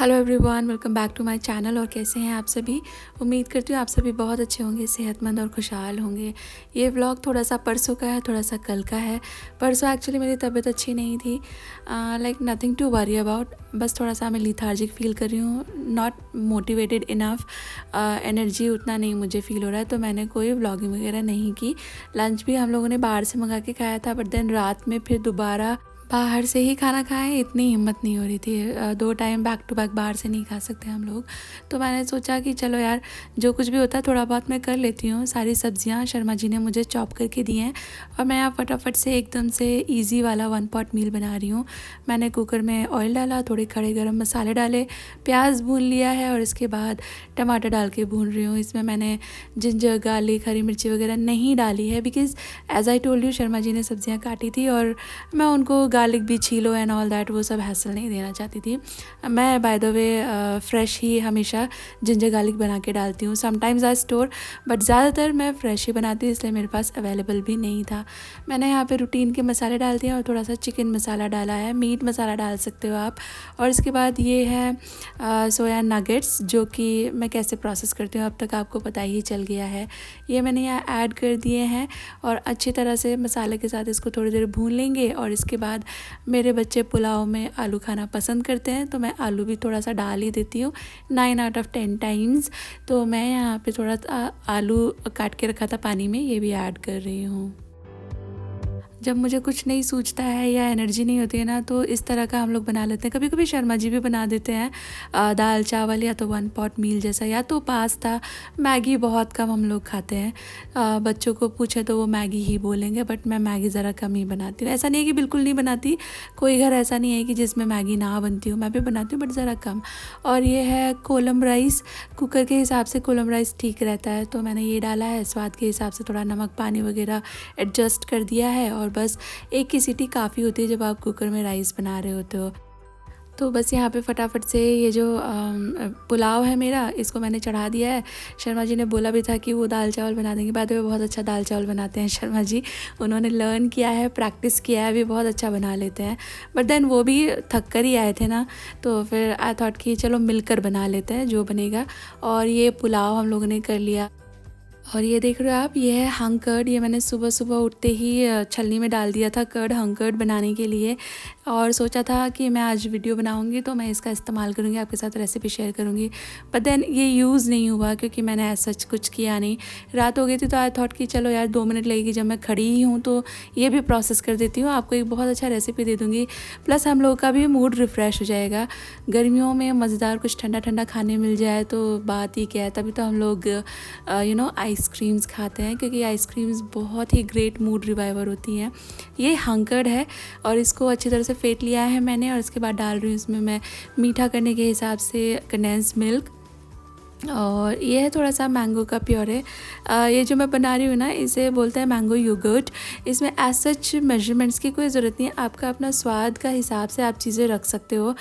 Hello everyone, welcome back to my channel. और कैसे हैं आप सभी। उम्मीद करती हूँ आप सभी बहुत अच्छे होंगे, सेहतमंद और खुशहाल होंगे। ये व्लॉग थोड़ा सा परसों का है, थोड़ा सा कल का है। परसों एक्चुअली मेरी तबीयत अच्छी नहीं थी, like nothing to worry about. बस थोड़ा सा मैं लीथार्जिक फील कर रही हूँ, नॉट मोटिवेटेड इनफ, एनर्जी उतना नहीं मुझे फील हो रहा है, तो मैंने कोई व्लॉगिंग वगैरह नहीं की। लंच भी हम लोगों ने बाहर से मंगा के खाया था, बट देन रात में फिर दोबारा बाहर से ही खाना खाएं, इतनी हिम्मत नहीं हो रही थी। 2 टाइम बैक टू बैक बाहर से नहीं खा सकते हम लोग। तो मैंने सोचा कि चलो यार, जो कुछ भी होता है थोड़ा बहुत मैं कर लेती हूँ। सारी सब्जियाँ शर्मा जी ने मुझे चॉप करके दी हैं और मैं यहाँ फटाफट से एकदम से इजी वाला 1 पॉट मील बना रही हूँ। मैंने कुकर में ऑयल डाला, थोड़े खड़े गरम मसाले डाले, प्याज भून लिया है और इसके बाद टमाटर डाल के भून रही हूँ। इसमें मैंने जिंजर, गार्लिक, हरी मिर्ची वगैरह नहीं डाली है, because as I told you Sharma ji ने सब्जियाँ काटी थी और मैं उनको गार्लिक भी छीलो एंड ऑल दैट, वो सब हैसल नहीं देना चाहती थी। मैं बाय द वे फ्रेश ही हमेशा जिंजर गार्लिक बना के डालती हूँ। समटाइम्स आई स्टोर, बट ज़्यादातर मैं फ्रेश ही बनाती हूँ, इसलिए मेरे पास अवेलेबल भी नहीं था। मैंने यहाँ पे रूटीन के मसाले डाल दिए और थोड़ा सा चिकन मसाला डाला है, मीट मसाला डाल सकते हो आप। और इसके बाद ये है सोया नगेट्स, जो कि मैं कैसे प्रोसेस करती हूँ अब तक आपको पता ही चल गया है। ये मैंने यहाँ ऐड कर दिए हैं और अच्छी तरह से मसाले के साथ इसको थोड़ी देर भून लेंगे। और इसके बाद मेरे बच्चे पुलाव में आलू खाना पसंद करते हैं, तो मैं आलू भी थोड़ा सा डाल ही देती हूँ, 9 आउट ऑफ 10 टाइम्स। तो मैं यहाँ पे थोड़ा आलू काट के रखा था पानी में, ये भी ऐड कर रही हूँ। जब मुझे कुछ नहीं सूझता है या एनर्जी नहीं होती है ना, तो इस तरह का हम लोग बना लेते हैं। कभी कभी शर्मा जी भी बना देते हैं दाल चावल, या तो 1 पॉट मील जैसा, या तो पास्ता। मैगी बहुत कम हम लोग खाते हैं। बच्चों को पूछे तो वो मैगी ही बोलेंगे, बट मैं मैगी ज़रा कम ही बनाती हूँ। ऐसा नहीं है कि बिल्कुल नहीं बनाती, कोई घर ऐसा नहीं है कि जिसमें मैगी ना बनती हो, मैं भी बनाती हूँ बट ज़रा कम। और ये है कोलम राइस। कुकर के हिसाब से कोलम राइस ठीक रहता है, तो मैंने ये डाला है। स्वाद के हिसाब से थोड़ा नमक पानी वगैरह एडजस्ट कर दिया है। और बस एक की सीटी काफ़ी होती है जब आप कुकर में राइस बना रहे होते हो। तो बस यहाँ पे फटाफट से ये जो पुलाव है मेरा, इसको मैंने चढ़ा दिया है। शर्मा जी ने बोला भी था कि वो दाल चावल बना देंगे, बाद में बहुत अच्छा दाल चावल बनाते हैं शर्मा जी। उन्होंने लर्न किया है, प्रैक्टिस किया है, भी बहुत अच्छा बना लेते हैं। बट देन वो भी थक कर ही आए थे ना, तो फिर आई थॉट कि चलो मिलकर बना लेते हैं जो बनेगा। और ये पुलाव हम लोगों ने कर लिया। और ये देख रहे हो आप, ये है हंग कर्ड। ये मैंने सुबह सुबह उठते ही छलनी में डाल दिया था कर्ड, हंग कर्ड बनाने के लिए। और सोचा था कि मैं आज वीडियो बनाऊंगी तो मैं इसका इस्तेमाल करूंगी, आपके साथ रेसिपी शेयर करूंगी। बट देन ये यूज़ नहीं हुआ, क्योंकि मैंने ऐसा कुछ किया नहीं। रात हो गई थी, तो आई थॉट कि चलो यार 2 मिनट लगेगी, जब मैं खड़ी ही हूँ तो ये भी प्रोसेस कर देती हूँ, आपको एक बहुत अच्छा रेसिपी दे दूँगी। प्लस हम लोग का भी मूड रिफ़्रेश हो जाएगा। गर्मियों में मज़ेदार कुछ ठंडा ठंडा खाने मिल जाए तो बात ही क्या है। तभी तो हम लोग आइसक्रीम्स खाते हैं, क्योंकि आइसक्रीम्स बहुत ही ग्रेट मूड रिवाइवर होती हैं। ये हंकर्ड है और इसको अच्छी तरह से फेंट लिया है मैंने। और इसके बाद डाल रही हूँ इसमें मैं मीठा करने के हिसाब से कंडेंस मिल्क। और ये है थोड़ा सा मैंगो का प्योरे। ये जो मैं बना रही हूँ ना, इसे बोलते हैं मैंगो योगर्ट। इसमें एज सच मेजरमेंट्स की कोई ज़रूरत नहीं है, आपका अपना स्वाद का हिसाब से आप चीज़ें रख सकते हो।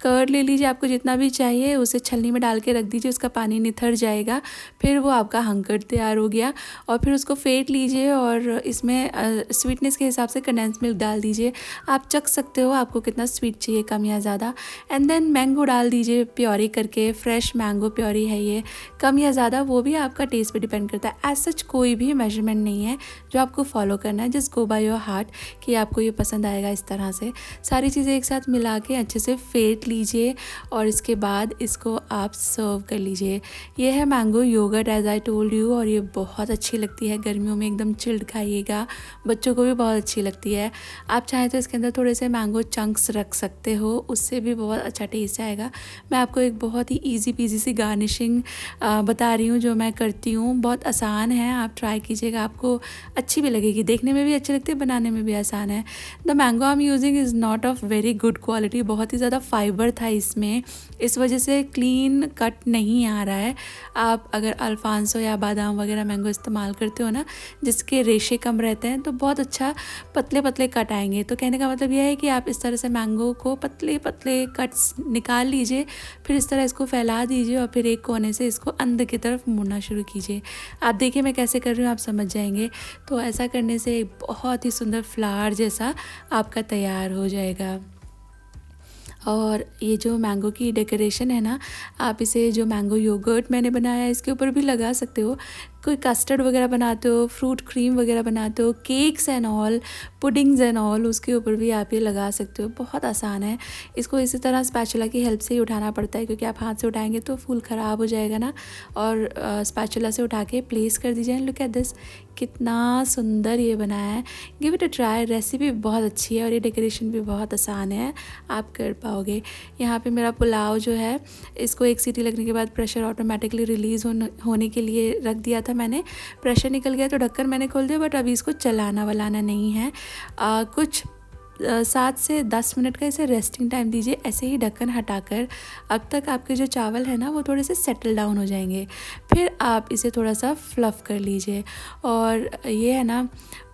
कर्ड ले लीजिए, आपको जितना भी चाहिए उसे छलनी में डाल के रख दीजिए, उसका पानी निथर जाएगा, फिर वो आपका हंकर्ड तैयार हो गया। और फिर उसको फेंट लीजिए और इसमें स्वीटनेस के हिसाब से कंडेंस मिल्क डाल दीजिए। आप चख सकते हो आपको कितना स्वीट चाहिए, कम या ज़्यादा। एंड देन मैंगो डाल दीजिए प्योरी करके, फ्रेश मैंगो प्योरी है ये, कम या ज़्यादा वो भी आपका टेस्ट पे डिपेंड करता है। एज सच कोई भी मेजरमेंट नहीं है जो आपको फॉलो करना है, just go by your heart कि आपको ये पसंद आएगा। इस तरह से सारी चीज़ें एक साथ मिला के अच्छे से फेंट लीजिए और इसके बाद इसको आप सर्व कर लीजिए। ये है mango yogurt as I told you, और ये बहुत अच्छी लगती है गर्मियों में, एकदम चिल्ड खाइएगा, बच्चों को भी बहुत अच्छी लगती है। आप चाहें तो इसके अंदर थोड़े से मैंगो चंक्स रख सकते हो, उससे भी बहुत अच्छा टेस्ट आएगा। मैं आपको एक बहुत ही ईजी पीजी सी गार्निशिंग बता रही हूँ जो मैं करती हूँ, बहुत आसान है, आप ट्राई कीजिएगा, आपको अच्छी भी लगेगी, देखने में भी अच्छी लगती है, बनाने में भी आसान है। The mango I am using is not of very good quality, बहुत ही ज़्यादा फाइबर था इसमें, इस वजह से क्लीन कट नहीं आ रहा है। आप अगर अल्फांसो या बादाम वगैरह मैंगो इस्तेमाल करते हो ना, जिसके रेशे कम रहते हैं, तो बहुत अच्छा पतले पतले कट आएंगे। तो कहने का मतलब यह है कि आप इस तरह से मैंगो को पतले पतले कट्स निकाल लीजिए, फिर इस तरह इसको फैला दीजिए और फिर एक कोने से इसको अंदर की तरफ मुड़ना शुरू कीजिए। आप देखिए मैं कैसे कर रही हूँ, आप समझ जाएंगे। तो ऐसा करने से एक बहुत ही सुंदर फ्लावर जैसा आपका तैयार हो जाएगा। और ये जो मैंगो की डेकोरेशन है ना, आप इसे जो मैंगो योगर्ट मैंने बनाया है इसके ऊपर भी लगा सकते हो। कोई कस्टर्ड वगैरह बनाते हो, फ्रूट क्रीम वगैरह बनाते हो, cakes and all, puddings and all, उसके ऊपर भी आप ये लगा सकते हो। बहुत आसान है। इसको इसी तरह स्पैचुला की हेल्प से ही उठाना पड़ता है, क्योंकि आप हाथ से उठाएंगे तो फूल ख़राब हो जाएगा ना। और स्पैचुला से उठा के प्लेस कर दीजिए। लुक एट दिस, कितना सुंदर ये बनाया है। Give it a try. Recipe बहुत अच्छी है और ये डेकोरेशन भी बहुत आसान है, आप कर पाओगे। यहाँ पे मेरा पुलाव जो है, इसको एक सीटी लगने के बाद प्रेशर ऑटोमेटिकली रिलीज़ होने के लिए रख दिया था मैंने। प्रेशर निकल गया तो ढक्कन मैंने खोल दिया, बट अभी इसको चलाना वलाना नहीं है। कुछ 7 से 10 मिनट का इसे रेस्टिंग टाइम दीजिए, ऐसे ही ढक्कन हटाकर। अब तक आपके जो चावल है ना वो थोड़े से सेटल डाउन हो जाएंगे। फिर आप इसे थोड़ा सा फ्लफ़ कर लीजिए। और ये है ना,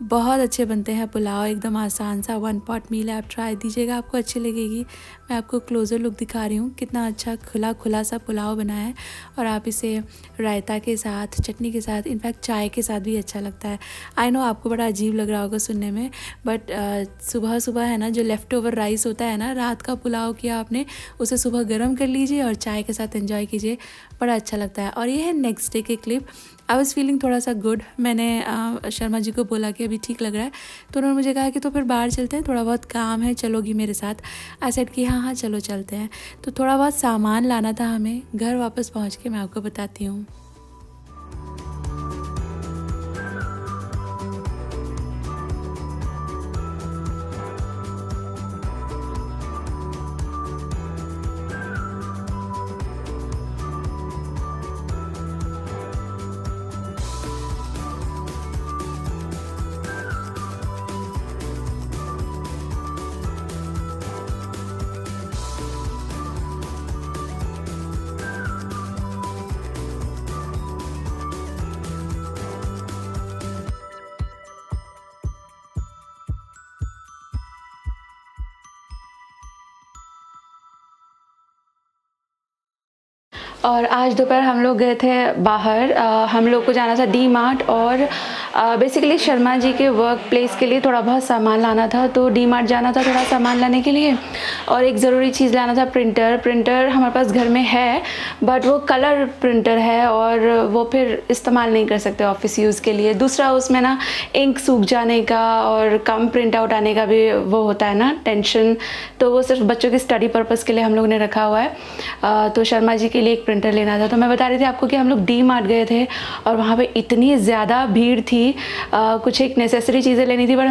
बहुत अच्छे बनते हैं पुलाव, एकदम आसान सा 1 पॉट मील है। आप ट्राई दीजिएगा, आपको अच्छी लगेगी। मैं आपको क्लोज़र लुक दिखा रही हूँ, कितना अच्छा खुला खुला सा पुलाव बना है। और आप इसे रायता के साथ, चटनी के साथ, इनफैक्ट चाय के साथ भी अच्छा लगता है। आई नो आपको बड़ा अजीब लग रहा होगा सुनने में, बट सुबह सुबह है ना, जो लेफ़्ट ओवर राइस होता है ना, रात का पुलाव किया आपने, उसे सुबह गर्म कर लीजिए और चाय के साथ एंजॉय कीजिए, बड़ा अच्छा लगता है। और ये है नेक्स्ट डे के क्लिप। आई वॉज़ फीलिंग थोड़ा सा गुड। मैंने शर्मा जी को बोला कि अभी ठीक लग रहा है, तो उन्होंने मुझे कहा कि तो फिर बाहर चलते हैं, थोड़ा बहुत काम है, चलोगी मेरे साथ? आई सेड कि हाँ हाँ चलो चलते हैं। तो थोड़ा बहुत सामान लाना था हमें। घर वापस पहुँच के मैं आपको बताती हूँ। और आज दोपहर हम लोग गए थे बाहर। हम लोग को जाना था डी मार्ट, और बेसिकली शर्मा जी के वर्क प्लेस के लिए थोड़ा बहुत सामान लाना था। तो डी मार्ट जाना था थोड़ा सामान लाने के लिए, और एक ज़रूरी चीज़ लाना था, प्रिंटर हमारे पास घर में है, बट वो कलर प्रिंटर है और वो फिर इस्तेमाल नहीं कर सकते ऑफिस यूज़ के लिए। दूसरा, उसमें ना इंक सूख जाने का और कम प्रिंट आउट आने का भी वो होता है ना, टेंशन। तो वो सिर्फ बच्चों की स्टडी पर्पज़ के लिए हम लोग ने रखा हुआ है। तो शर्मा जी के लिए एक प्रिंटर लेना था। तो मैं बता रही थी आपको कि हम लोग डी मार्ट गए थे और वहाँ पे इतनी ज़्यादा भीड़ थी। कुछ एक नेसेसरी चीज़ें लेनी थी, पर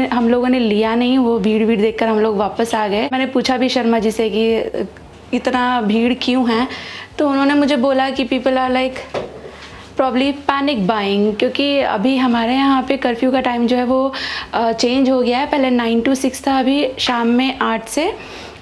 हम लोगों ने लिया नहीं। वो भीड़ देखकर हम लोग वापस आ गए। मैंने पूछा भी शर्मा जी से कि इतना भीड़ क्यों है, तो उन्होंने मुझे बोला कि people are like probably panic buying, क्योंकि अभी हमारे यहाँ पे कर्फ्यू का टाइम जो है वो चेंज हो गया है। पहले 9 to 6 था, अभी शाम में 8 से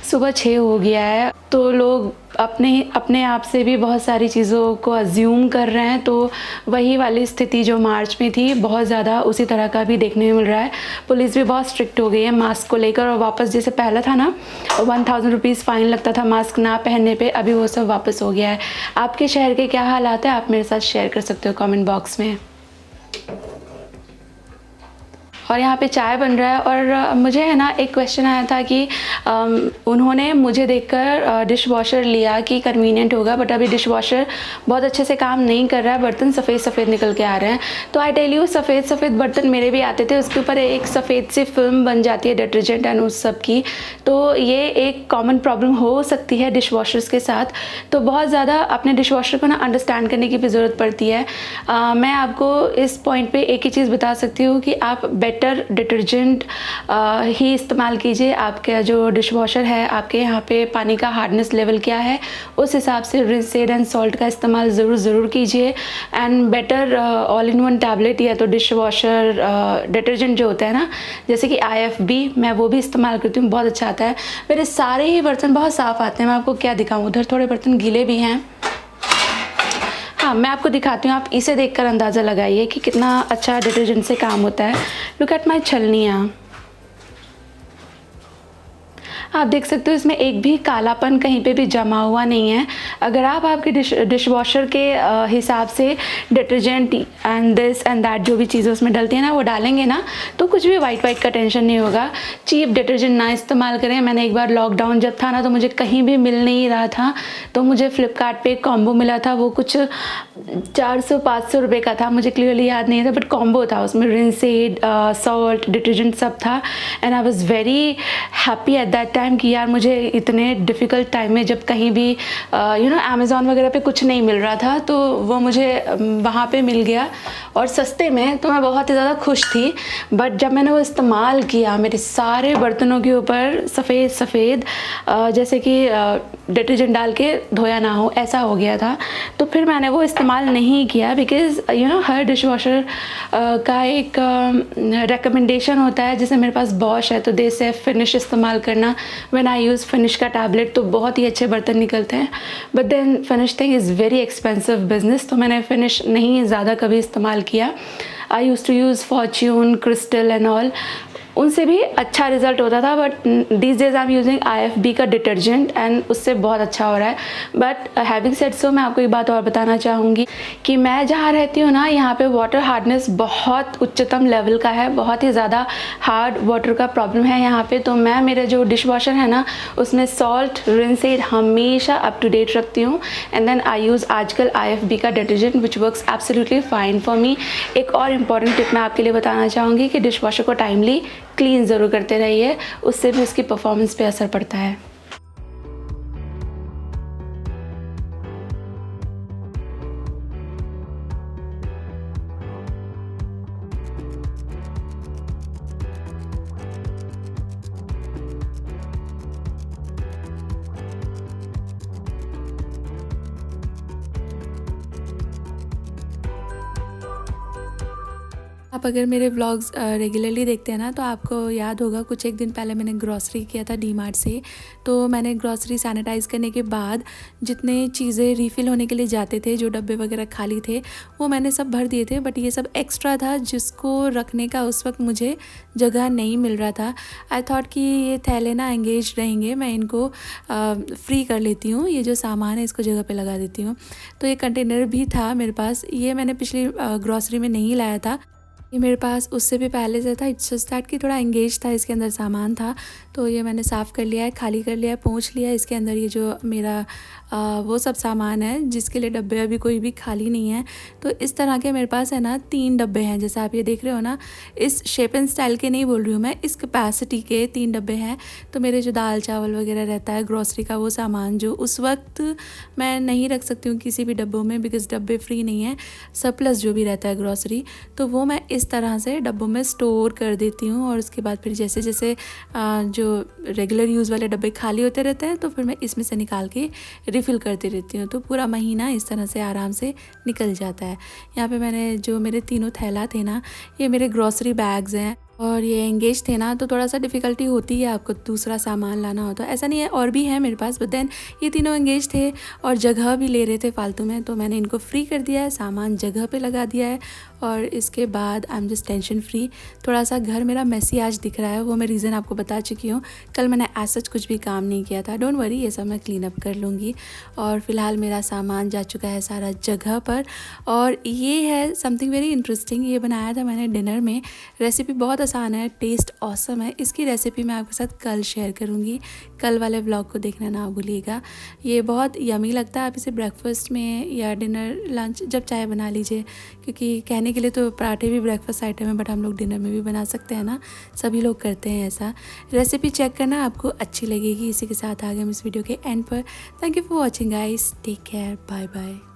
सुबह 6 हो गया है। तो लोग अपने आप से भी बहुत सारी चीज़ों को अज्यूम कर रहे हैं। तो वही वाली स्थिति जो मार्च में थी, बहुत ज़्यादा उसी तरह का भी देखने में मिल रहा है। पुलिस भी बहुत स्ट्रिक्ट हो गई है मास्क को लेकर। और वापस जैसे पहला था ना, 1000 रुपीज़ फ़ाइन लगता था मास्क ना पहनने पे, अभी वो सब वापस हो गया है। आपके शहर के क्या हालात है, आप मेरे साथ शेयर कर सकते हो कमेंट बॉक्स में। और यहाँ पे चाय बन रहा है। और मुझे है ना एक क्वेश्चन आया था कि उन्होंने मुझे देखकर डिश वॉशर लिया कि कन्वीनियंट होगा, बट अभी डिश वॉशर बहुत अच्छे से काम नहीं कर रहा है। बर्तन सफ़ेद सफ़ेद निकल के आ रहे हैं। तो आई टेल यू, सफ़ेद सफ़ेद बर्तन मेरे भी आते थे, उसके ऊपर एक सफ़ेद सी फिल्म बन जाती है डिटर्जेंट एंड उस सब की। तो ये एक कॉमन प्रॉब्लम हो सकती है डिश वॉशर्स के साथ। तो बहुत ज़्यादा अपने डिश वॉशर को ना अंडरस्टैंड करने की भी ज़रूरत पड़ती है। मैं आपको इस पॉइंट पर एक ही चीज़ बता सकती हूँ कि आप बेटर डिटर्जेंट ही इस्तेमाल कीजिए। आपका जो डिश वॉशर है, आपके यहाँ पे पानी का हार्डनेस लेवल क्या है, उस हिसाब से रिंसेड एंड सॉल्ट का इस्तेमाल ज़रूर कीजिए। And better all in one tablet या तो डिश वॉशर डिटर्जेंट जो होता है ना, जैसे कि IFB, मैं वो भी इस्तेमाल करती हूँ, बहुत अच्छा आता है। मेरे सारे ही बर्तन बहुत साफ़ आते हैं। मैं आपको क्या दिखाऊँ, उधर थोड़े बर्तन गीले भी हैं। हाँ, मैं आपको दिखाती हूँ, आप इसे देखकर अंदाज़ा लगाइए कि कितना अच्छा डिटर्जेंट से काम होता है। लुक एट माई छलनियाँ, आप देख सकते हो इसमें एक भी कालापन कहीं पे भी जमा हुआ नहीं है। अगर आप आपके डिश वॉशर के हिसाब से detergent and this and that जो भी चीज़ें उसमें डलती हैं ना वो डालेंगे ना तो कुछ भी वाइट वाइट का टेंशन नहीं होगा। चीप डिटर्जेंट ना इस्तेमाल करें। मैंने एक बार लॉकडाउन जब था ना तो मुझे कहीं भी मिल नहीं रहा था, तो मुझे फ्लिपकार्ट पे एक कॉम्बो मिला था, वो कुछ 400-500 रुपये का था, मुझे क्लियरली याद नहीं था, बट कॉम्बो था, उसमें रिंसेड, सॉल्ट, डिटर्जेंट सब था। And I was very happy at that time कि यार मुझे इतने डिफ़िकल्ट टाइम में जब कहीं भी अमेज़ॉन वगैरह पे कुछ नहीं मिल रहा था तो वो मुझे वहाँ पे मिल गया और सस्ते में, तो मैं बहुत ही ज़्यादा खुश थी। बट जब मैंने वो इस्तेमाल किया मेरे सारे बर्तनों के ऊपर सफ़ेद जैसे कि डिटर्जेंट डाल के धोया ना हो ऐसा हो गया था। तो फिर मैंने वो इस्तेमाल नहीं किया बिकॉज़ हर डिश वॉशर का एक रिकमेंडेशन होता है। जैसे मेरे पास बॉश है तो दे से फिनिश इस्तेमाल करना। व्हेन आई यूज़ फिनिश का टैबलेट तो बहुत ही अच्छे बर्तन निकलते हैं, but then Finish thing is very expensive business, तो मैंने फिनिश नहीं ज़्यादा कभी इस्तेमाल किया। I use to use Fortune, Crystal and all, उनसे भी अच्छा रिज़ल्ट होता था। But these days I am using IFB का डिटर्जेंट एंड उससे बहुत अच्छा हो रहा है। बट हैविंग सेड सो मैं आपको एक बात और बताना चाहूँगी कि मैं जहाँ रहती हूँ ना यहाँ पे वाटर हार्डनेस बहुत उच्चतम लेवल का है, बहुत ही ज़्यादा हार्ड वाटर का प्रॉब्लम है यहाँ पे। तो मैं मेरा जो डिश वॉशर है ना उसमें सॉल्ट, रिंसेड हमेशा अप टू डेट रखती हूँ। एंड देन आई यूज़ आजकल IFB का detergent which works absolutely fine for me. एक और इम्पॉर्टेंट टिप मैं आपके लिए बताना चाहूँगी कि डिश वॉशर को टाइमली क्लीन ज़रूर करते रहिए, उससे भी उसकी परफॉर्मेंस पे असर पड़ता है। आप अगर मेरे व्लॉग्स रेगुलरली देखते हैं ना तो आपको याद होगा कुछ एक दिन पहले मैंने ग्रॉसरी किया था डीमार्ट से। तो मैंने ग्रॉसरी सैनिटाइज़ करने के बाद जितने चीज़ें रीफ़िल होने के लिए जाते थे, जो डब्बे वगैरह खाली थे, वो मैंने सब भर दिए थे। बट ये सब एक्स्ट्रा था जिसको रखने का उस वक्त मुझे जगह नहीं मिल रहा था। आई थॉट कि ये थैले ना एंगेज रहेंगे, मैं इनको फ्री कर लेती हूँ, ये जो सामान है इसको जगह पे लगा देती हूँ। तो ये कंटेनर भी था मेरे पास, ये मैंने पिछली ग्रॉसरी में नहीं लाया था, ये मेरे पास उससे भी पहले से था। इट्स जस्ट दैट कि थोड़ा एंगेज था, इसके अंदर सामान था। तो ये मैंने साफ़ कर लिया है, खाली कर लिया है, पोंछ लिया है। इसके अंदर ये जो मेरा वो सब सामान है जिसके लिए डब्बे अभी कोई भी खाली नहीं है। तो इस तरह के मेरे पास है ना 3 डब्बे हैं, जैसे आप ये देख रहे हो ना। इस शेप एंड स्टाइल के नहीं बोल रही हूँ मैं, इस कैपेसिटी के 3 डब्बे हैं। तो मेरे जो दाल चावल वगैरह रहता है ग्रॉसरी का, वो सामान जो उस वक्त मैं नहीं रख सकती हूँ किसी भी डब्बों में बिकॉज़ डब्बे फ्री नहीं है, सरप्लस जो भी रहता है ग्रॉसरी, तो वो मैं इस तरह से डब्बों में स्टोर कर देती हूँ। और उसके बाद फिर जैसे जैसे जो रेगुलर यूज़ वाले डब्बे खाली होते रहते हैं तो फिर मैं इसमें से निकाल के रिफ़िल करती रहती हूँ। तो पूरा महीना इस तरह से आराम से निकल जाता है। यहाँ पे मैंने जो मेरे तीनों थैला थे ना, ये मेरे ग्रॉसरी बैग्स हैं और ये एंगेज थे ना, तो थोड़ा सा डिफ़िकल्टी होती है आपको दूसरा सामान लाना होता है। ऐसा नहीं है, और भी है मेरे पास, बट देन ये तीनों एंगेज थे और जगह भी ले रहे थे फालतू में, तो मैंने इनको फ्री कर दिया है, सामान जगह पे लगा दिया है। और इसके बाद I am just tension free. थोड़ा सा घर मेरा मेसी आज दिख रहा है, वो मैं रीज़न आपको बता चुकी हूँ। कल मैंने ऐसा कुछ भी काम नहीं किया था, डोंट वरी, ये सब मैं क्लीन अप कर लूँगी। और फ़िलहाल मेरा सामान जा चुका है सारा जगह पर। और ये है समथिंग वेरी इंटरेस्टिंग, ये बनाया था मैंने डिनर में। रेसिपी बहुत आसान है, टेस्ट ऑसम है। इसकी रेसिपी मैं आपके साथ कल शेयर करूँगी, कल वाले व्लॉग को देखना ना भूलिएगा। ये बहुत यमी लगता है, आप इसे ब्रेकफास्ट में या डिनर लंच जब चाहे बना लीजिए, क्योंकि कहने के लिए तो पराठे भी ब्रेकफास्ट आइटम है, बट हम लोग डिनर में भी बना सकते हैं ना, सभी लोग करते हैं ऐसा। रेसिपी चेक करना, आपको अच्छी लगेगी। इसी के साथ आ गए हम इस वीडियो के एंड पर। Thank you for watching guys, take care, bye bye.